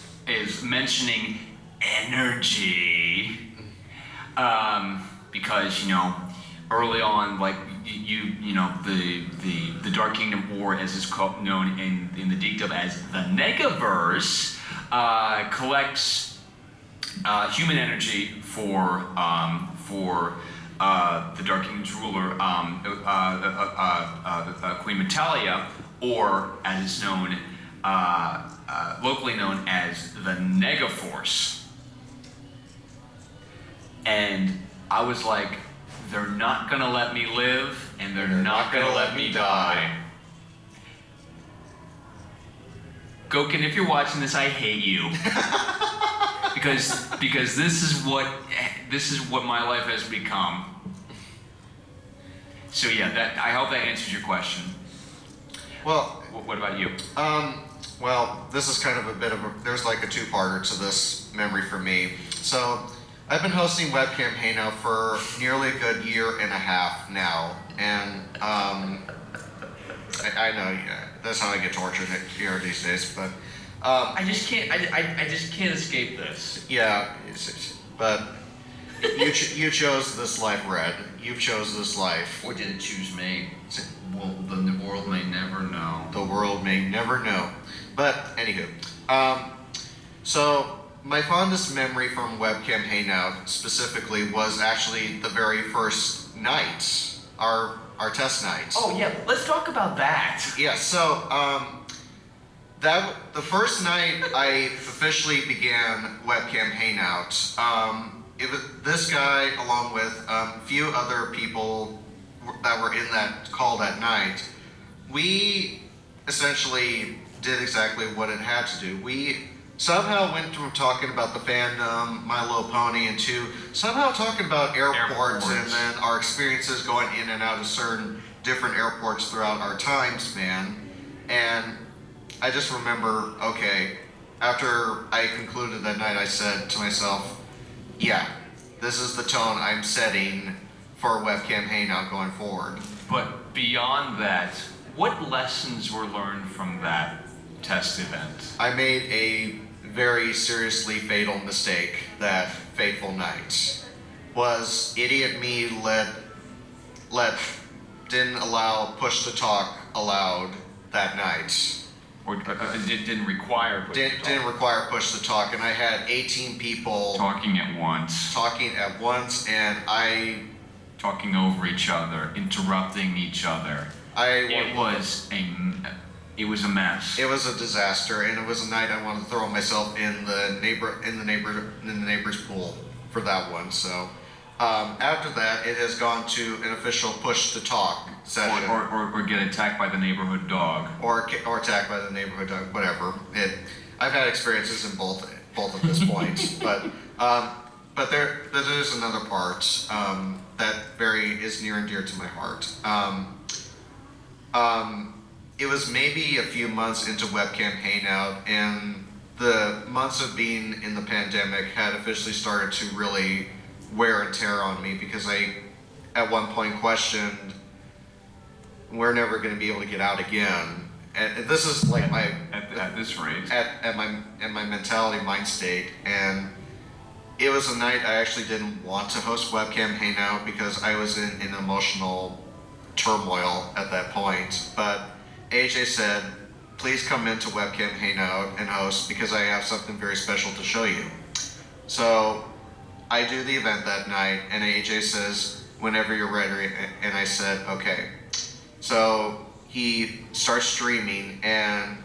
Speaker 1: mentioning energy, because early on, like the Dark Kingdom, or as it's known in the Deke Dub as the Negaverse, collects human energy for the Dark Kingdom's ruler, Queen Metalia, or as it's known, locally known as the Negaforce. And I was like, they're not gonna let me live, and they're not gonna let me die. Goken, if you're watching this, I hate you. because this is what my life has become. So yeah, I hope that answers your question.
Speaker 3: Well,
Speaker 1: What about you?
Speaker 3: Well, this is kind of a bit of there's like a two-parter to this memory for me. So, I've been hosting Webcam Hangout for nearly a good year and a half now, and I know that's how I get tortured here these days, but
Speaker 1: I just can't escape this.
Speaker 3: yeah, but you chose this life, Red. You chose this life.
Speaker 1: Or didn't choose me. Well, the world may never know.
Speaker 3: The world may never know. But anywho, so my fondest memory from Webcam Hangout specifically was actually the very first night, our test night.
Speaker 1: Oh yeah, let's talk about that.
Speaker 3: Yeah, so the first night I officially began Webcam Hangout, it was this guy along with a few other people that were in that call that night. We essentially did exactly what it had to do. We somehow went from talking about the fandom, My Little Pony, into somehow talking about airports and then our experiences going in and out of certain different airports throughout our time span. And I just remember, okay, after I concluded that night, I said to myself, yeah, this is the tone I'm setting for Webcam Hangout going forward.
Speaker 1: But beyond that, what lessons were learned from that test event?
Speaker 3: I made a very seriously fatal mistake that fateful night. Was idiot me didn't allow push to talk allowed that night.
Speaker 1: Or didn't require
Speaker 3: Didn't require push to talk, and I had 18 people
Speaker 1: talking at once,
Speaker 3: and
Speaker 1: talking over each other, interrupting each other. It was a mess.
Speaker 3: It was a disaster, and it was a night I wanted to throw myself in the neighbor's pool for that one. So after that, it has gone to an official push to talk session,
Speaker 1: or get attacked by the neighborhood dog,
Speaker 3: or attacked by the neighborhood dog, whatever. I've had experiences in both at this point, but there's another part that is near and dear to my heart. It was maybe a few months into Webcam Hangout, and the months of being in the pandemic had officially started to really wear and tear on me, because I at one point questioned we're never going to be able to get out again. And this is like my
Speaker 1: at this rate.
Speaker 3: at my mentality mind state. And it was a night I actually didn't want to host Webcam Hangout because I was in emotional turmoil at that point. But AJ said, please come into Webcam Hangout and host because I have something very special to show you. So I do the event that night, and AJ says, whenever you're ready, and I said, okay. So he starts streaming, and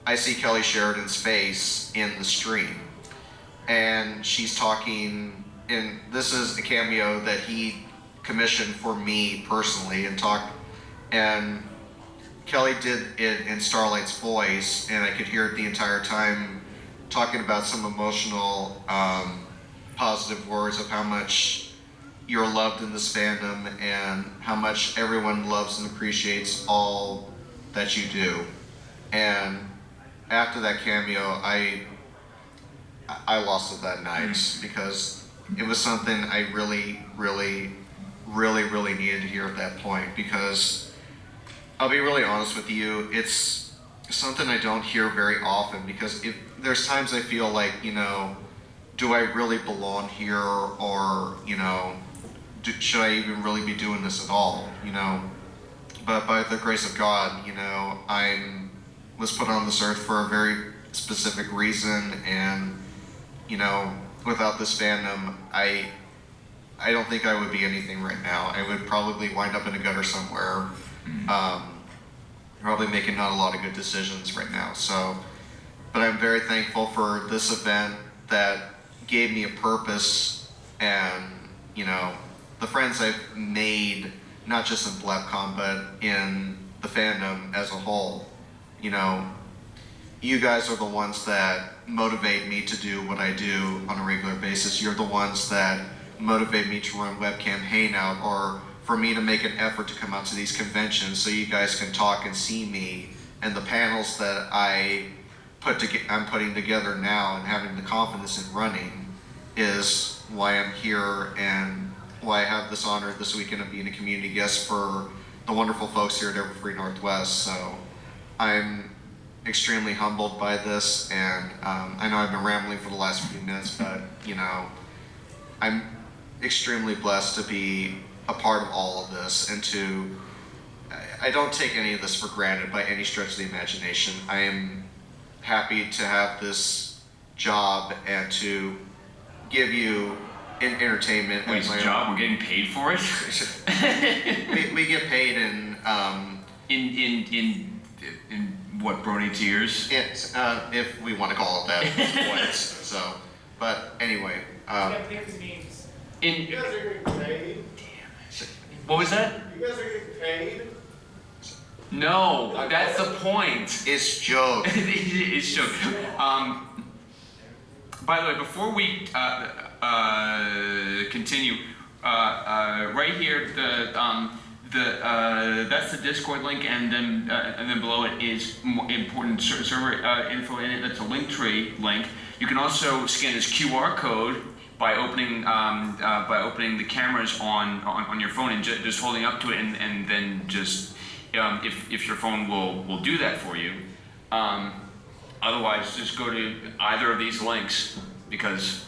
Speaker 3: I see Kelly Sheridan's face in the stream. And she's talking, and this is a cameo that he commissioned for me personally, and Kelly did it in Starlight's voice, and I could hear it the entire time, talking about some emotional, positive words of how much you're loved in this fandom and how much everyone loves and appreciates all that you do. And after that cameo, I lost it that night because it was something I really needed to hear at that point, because I'll be really honest with you, it's something I don't hear very often, because there's times I feel like, you know, do I really belong here, or, you know, should I even really be doing this at all, you know? But by the grace of God, you know, I was put on this earth for a very specific reason, and, you know, without this fandom, I don't think I would be anything right now. I would probably wind up in a gutter somewhere, probably making not a lot of good decisions right now. So, but I'm very thankful for this event that gave me a purpose, and, you know, the friends I've made, not just in BlepCon, but in the fandom as a whole. You know, you guys are the ones that motivate me to do what I do on a regular basis. You're the ones that motivate me to run Webcam Hangout, or for me to make an effort to come out to these conventions so you guys can talk and see me. And the panels that I'm putting together now and having the confidence in running is why I'm here, and why I have this honor this weekend of being a community guest for the wonderful folks here at Everfree Northwest. So I'm extremely humbled by this, and I know I've been rambling for the last few minutes, but, you know, I'm extremely blessed to be a part of all of this, and I don't take any of this for granted by any stretch of the imagination. I am happy to have this job and to give you entertainment.
Speaker 1: Wait, it's a job? We're getting paid for it?
Speaker 3: we get paid in
Speaker 1: what, brony tears?
Speaker 3: It's, if we want to call it that at this point. So, but anyway.
Speaker 4: Yeah, pins memes.
Speaker 6: You guys are getting paid?
Speaker 1: What was that?
Speaker 6: You guys are getting paid?
Speaker 1: No, that's the point.
Speaker 3: It's joke.
Speaker 1: It's joke. By the way, before we continue, right here, that's the Discord link, and then below it is important server info in it. That's a Linktree link. You can also scan this QR code by opening the cameras on your phone and just holding up to it, and then just if your phone will do that for you. Otherwise, just go to either of these links, because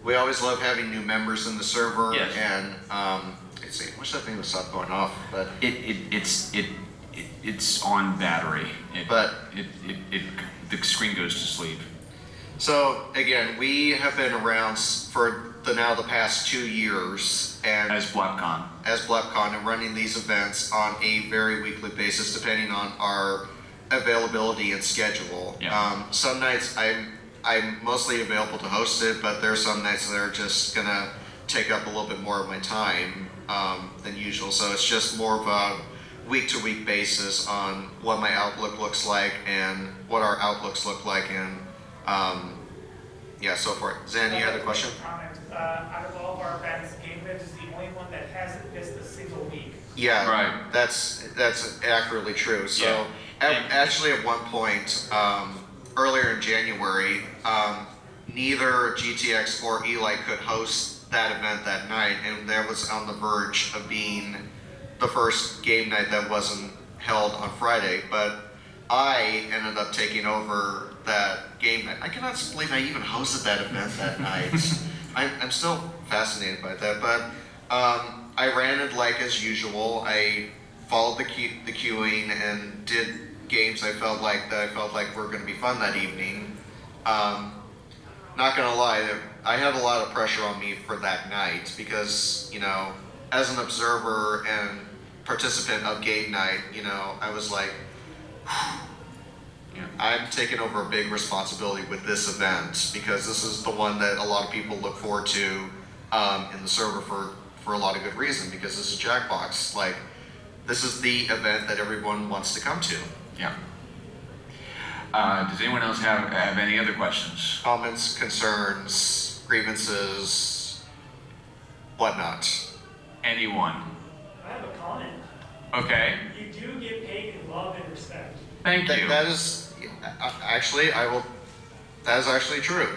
Speaker 3: we always love having new members in the server.
Speaker 1: Yes.
Speaker 3: And let's see, what's that thing that stopped going off? But it's on battery. The screen goes to sleep. So again, we have been around for the past 2 years, and
Speaker 1: As BlepCon,
Speaker 3: and running these events on a very weekly basis, depending on our availability and schedule.
Speaker 1: Yeah.
Speaker 3: Some nights I'm mostly available to host it, but there are some nights that are just gonna take up a little bit more of my time than usual. So it's just more of a week-to-week basis on what my outlook looks like and what our outlooks look like, and yeah, so forth. Zan, you had a question?
Speaker 4: Comment. Out of all of our events, Game Event is the only one that hasn't missed a single week.
Speaker 3: Yeah,
Speaker 1: Right.
Speaker 3: That's accurately true. So
Speaker 1: Yeah.
Speaker 3: actually, at one point earlier in January, neither GTX or Eli could host that event that night, and that was on the verge of being the first game night that wasn't held on Friday, but I ended up taking over that game night. I cannot believe I even hosted that event that night. I'm still fascinated by that, but I ran it like as usual. I followed the queuing and did games I felt like were going to be fun that evening. Not gonna lie, I had a lot of pressure on me for that night because, you know, as an observer and participant of game night, you know, I was like, I'm taking over a big responsibility with this event because this is the one that a lot of people look forward to in the server for a lot of good reason, because this is Jackbox. Like, this is the event that everyone wants to come to.
Speaker 1: Yeah. Does anyone else have any other questions?
Speaker 3: Comments, concerns, grievances, whatnot.
Speaker 1: Anyone?
Speaker 4: I have a comment.
Speaker 1: Okay.
Speaker 4: You do get paid in love and respect.
Speaker 1: Thank you.
Speaker 3: That is actually, that is actually true.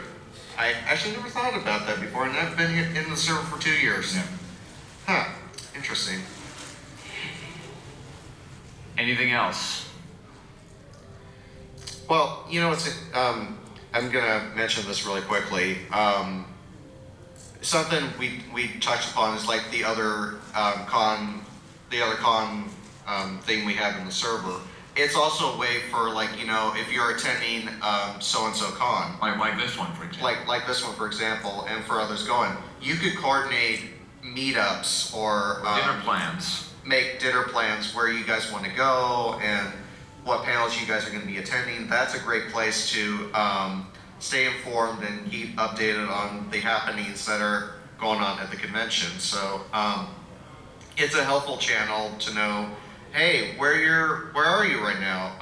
Speaker 3: I actually never thought about that before, and I've been in the server for 2 years.
Speaker 1: Yeah.
Speaker 3: Huh, interesting.
Speaker 1: Anything else?
Speaker 3: Well, you know, I'm gonna mention this really quickly. Something we touched upon is like the other con thing we have in the server. It's also a way for, like, you know, if you're attending so-and-so con.
Speaker 1: Like this one, for example.
Speaker 3: Like this one, for example, and for others going, you could coordinate meetups or
Speaker 1: dinner plans.
Speaker 3: make dinner plans where you guys want to go and what panels you guys are going to be attending. That's a great place to stay informed and keep updated on the happenings that are going on at the convention. So it's a helpful channel to know, hey, where are you right now?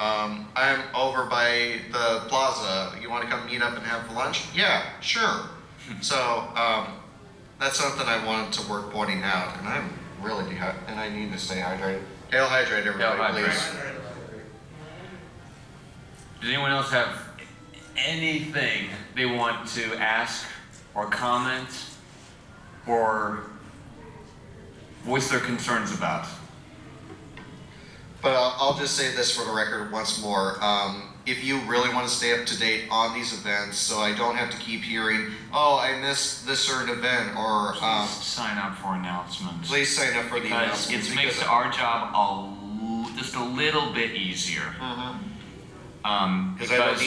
Speaker 3: I'm over by the plaza. You want to come meet up and have lunch? Yeah, sure. So that's something I wanted to work pointing out, and I'm really dehydrated, and I need to stay hydrated. Hail hydrate, everybody,
Speaker 1: Hail hydrate.
Speaker 3: please.
Speaker 1: Does anyone else have anything they want to ask or comment or voice their concerns about?
Speaker 3: But I'll just say this for the record once more. If you really want to stay up to date on these events, so I don't have to keep hearing, oh, I missed this certain event, or
Speaker 1: Please sign up for announcements.
Speaker 3: please sign up for the
Speaker 1: Because
Speaker 3: announcements.
Speaker 1: it makes our job just a little bit easier.
Speaker 3: Because I don't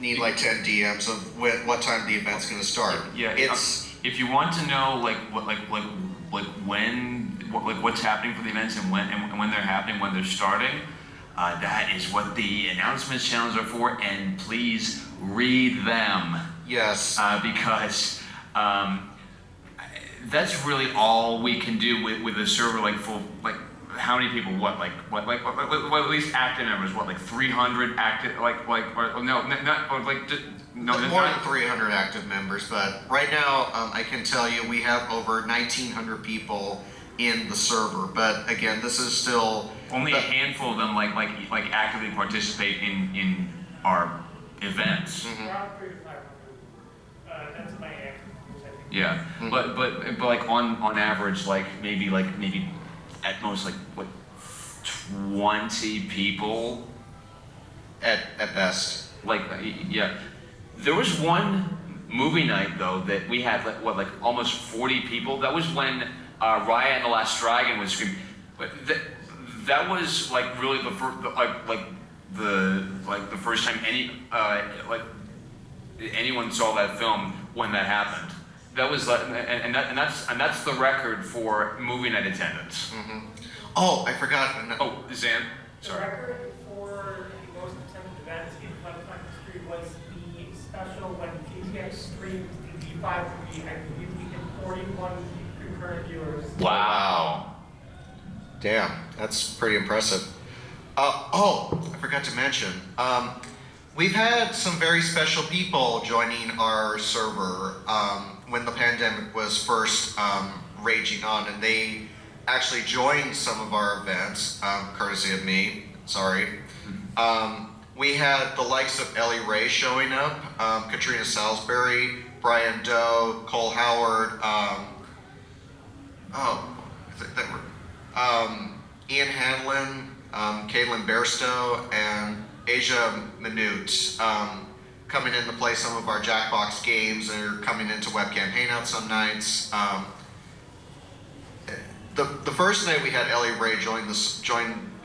Speaker 3: need like 10 DMs of what time the event's going to start.
Speaker 1: Yeah,
Speaker 3: It's
Speaker 1: if you want to know what's happening for the events and when they're happening, when they're starting, that is what the announcements channels are for. And please read them,
Speaker 3: yes.
Speaker 1: because that's really all we can do with a server how many people? What at least active members? What, like 300 active? No,
Speaker 3: More than 300 active members, but right now I can tell you we have over 1,900 people in the server. But again, this is still
Speaker 1: only a handful of them actively participate in our events.
Speaker 4: Around 300 to 500. That's my active, I think.
Speaker 1: Yeah, but like on average, maybe at most 20 people
Speaker 3: at best.
Speaker 1: Yeah. There was one movie night though that we had almost 40 people. That was when Raya and the Last Dragon was screaming. But that was really the first the first time anyone saw that film when that happened. That was and that's the record for movie night attendance.
Speaker 3: Oh, I forgot.
Speaker 1: Oh, Zan,
Speaker 4: The
Speaker 1: sorry.
Speaker 4: record for the most attended events in BlepCon history was the special when KTX streamed the D5 movie. I believe we had 41 concurrent viewers.
Speaker 1: Wow.
Speaker 3: Damn, that's pretty impressive. Oh, I forgot to mention. We've had some very special people joining our server when the pandemic was first raging on, and they actually joined some of our events, courtesy of me. Sorry. We had the likes of Ellie Ray showing up, Katrina Salisbury, Brian Doe, Cole Howard. Ian Hanlon, Caitlin Bairstow, and Asia Minute coming in to play some of our Jackbox games. They're coming into Webcam Hangout some nights. The first night we had Ellie Ray join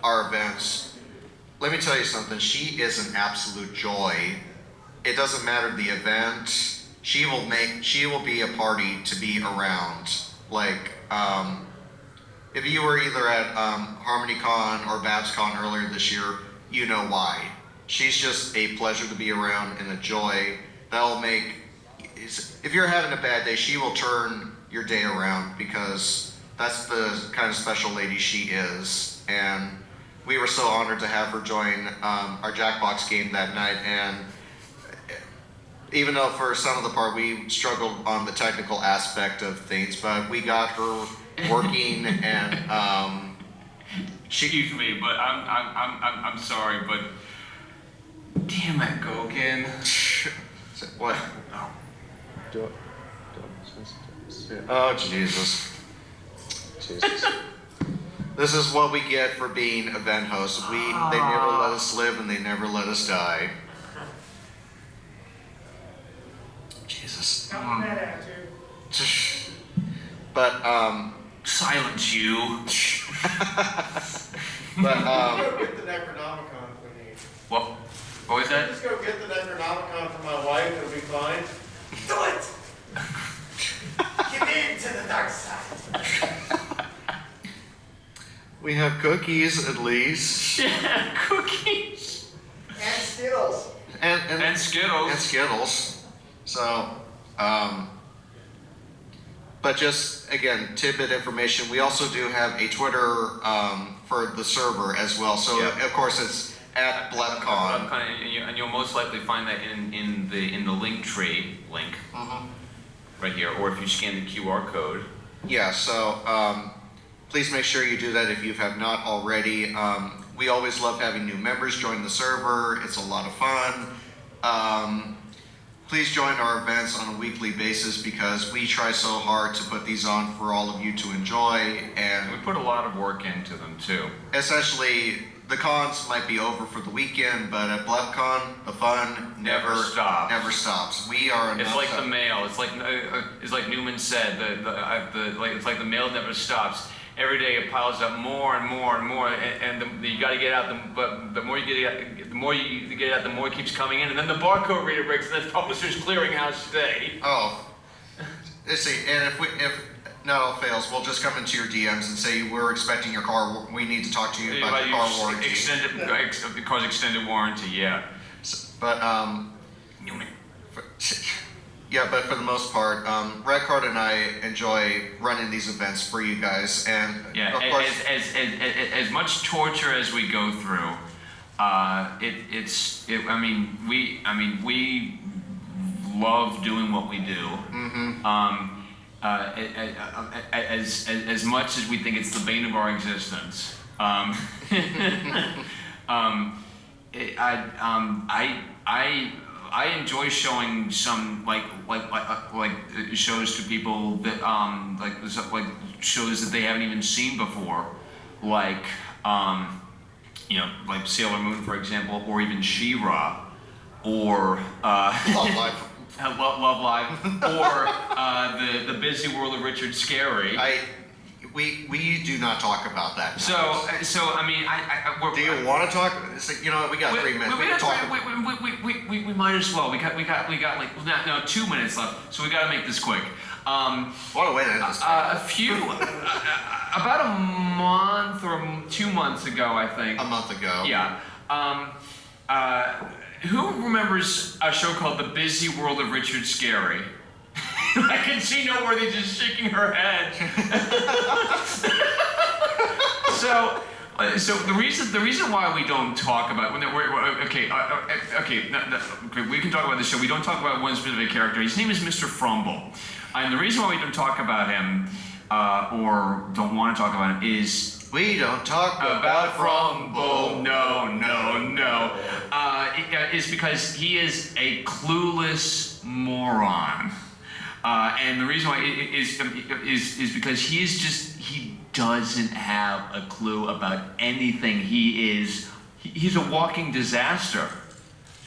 Speaker 3: our events. Let me tell you something. She is an absolute joy. It doesn't matter the event. She will be a party to be around. Like, if you were either at HarmonyCon or BabsCon earlier this year, you know why. She's just a pleasure to be around and a joy. That'll make, if you're having a bad day, she will turn your day around, because that's the kind of special lady she is. And we were so honored to have her join our Jackbox game that night. And even though for some of the part we struggled on the technical aspect of things, but we got her working. And
Speaker 1: Excuse me, but I'm sorry, but damn it, Gogin.
Speaker 3: What? Oh. Oh, Jesus. This is what we get for being event hosts. They never let us live and they never let us die. Jesus.
Speaker 4: Not that attitude.
Speaker 3: But
Speaker 1: Silence you.
Speaker 3: but
Speaker 6: Go get the Necronomicon if we need.
Speaker 1: What was that?
Speaker 6: Just go get the Necronomicon for my wife, it'll be fine.
Speaker 2: Do it! Give in to the dark side.
Speaker 3: we have cookies at least.
Speaker 1: Yeah, cookies.
Speaker 2: And Skittles.
Speaker 3: And
Speaker 1: Skittles.
Speaker 3: And Skittles. So, but just, again, tidbit information, we also do have a Twitter for the server as well. So,
Speaker 1: Yep.
Speaker 3: of course, it's at BlepCon.
Speaker 1: And you'll most likely find that in the link tree link right here, or if you scan the QR code.
Speaker 3: Yeah, so please make sure you do that if you have not already. We always love having new members join the server. It's a lot of fun. Please join our events on a weekly basis, because we try so hard to put these on for all of you to enjoy. And
Speaker 1: We put a lot of work into them too.
Speaker 3: essentially, the cons might be over for the weekend, but at BlepCon, the fun
Speaker 1: Never stops.
Speaker 3: Never stops. We are
Speaker 1: It's
Speaker 3: enough
Speaker 1: like
Speaker 3: to-
Speaker 1: the mail. It's like Newman said. It's like the mail never stops. Every day it piles up more and more and more, and you got to get out. But the more you get out, the more you get out, the more it keeps coming in, and then the barcode reader breaks, and that's Publishers Clearinghouse Day.
Speaker 3: Oh, let's see. And if not all fails, we'll just come into your DMs and say we're expecting your car. We need to talk to you about your car warranty.
Speaker 1: The car's extended warranty. Yeah.
Speaker 3: But
Speaker 1: Newman.
Speaker 3: yeah, but for the most part, Redcard and I enjoy running these events for you guys, and
Speaker 1: Yeah,
Speaker 3: of course,
Speaker 1: as much torture as we go through, we love doing what we do. As much as we think it's the bane of our existence. I enjoy showing some like shows to people that like shows that they haven't even seen before, like like Sailor Moon, for example, or even She-Ra, or
Speaker 3: Love Life.
Speaker 1: Love Live, or the Busy World of Richard Scarry.
Speaker 3: We do not talk about that.
Speaker 1: So I mean,
Speaker 3: Do you want to talk? It's like, you know what? We got 3 minutes. We can talk.
Speaker 1: We might as well. We got like no 2 minutes left, so we got to make this quick.
Speaker 3: What a way to end this.
Speaker 1: About a month or 2 months ago, I think.
Speaker 3: A month ago.
Speaker 1: Yeah. Who remembers a show called The Busy World of Richard Scarry? I can see Noteworthy just shaking her head. So the reason why we don't talk about we can talk about the show. We don't talk about one specific character. His name is Mr. Frumble, and the reason why we don't talk about him or don't want to talk about him is
Speaker 3: we don't talk
Speaker 1: about Frumble. No. Is because he is a clueless moron. And the reason why is because he doesn't have a clue about anything. He's a walking disaster.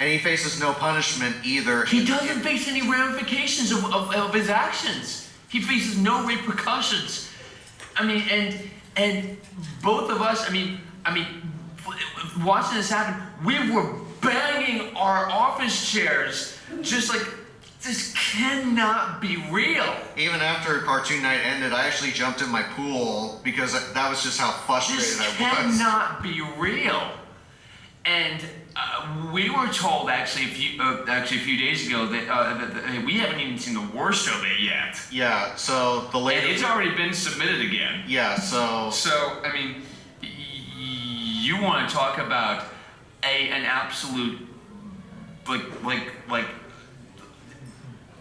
Speaker 3: And he faces no punishment either.
Speaker 1: He doesn't face any ramifications of his actions. He faces no repercussions. I mean, and both of us, I mean, watching this happen, we were banging our office chairs, just like, this cannot be real.
Speaker 3: Even after cartoon night ended, I actually jumped in my pool because that was just how frustrated
Speaker 1: This
Speaker 3: I was.
Speaker 1: cannot be real. And we were told actually a few days ago that we haven't even seen the worst of it yet.
Speaker 3: Yeah, so the
Speaker 1: And
Speaker 3: latest.
Speaker 1: it's already been submitted again.
Speaker 3: Yeah, so.
Speaker 1: So I mean, you want to talk about an absolute like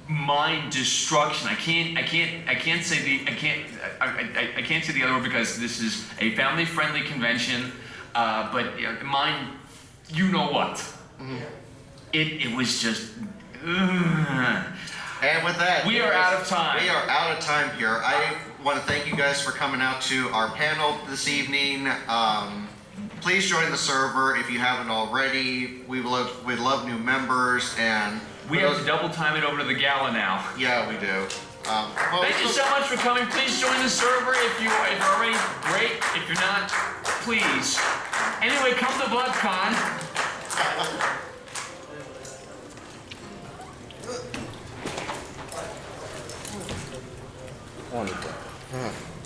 Speaker 1: mind destruction. I can't say the other word because this is a family-friendly convention. But mind, you know what?
Speaker 3: Mm-hmm.
Speaker 1: It was just.
Speaker 3: And with that,
Speaker 1: We are out of time.
Speaker 3: We are out of time here. I want to thank you guys for coming out to our panel this evening. Please join the server if you haven't already. We'd love new members, and
Speaker 1: We have to double time it over to the gala now.
Speaker 3: yeah, we do. Well,
Speaker 1: Thank you so much for coming. Please join the server if you're already great. If you're not, please. Anyway, come to BlepCon.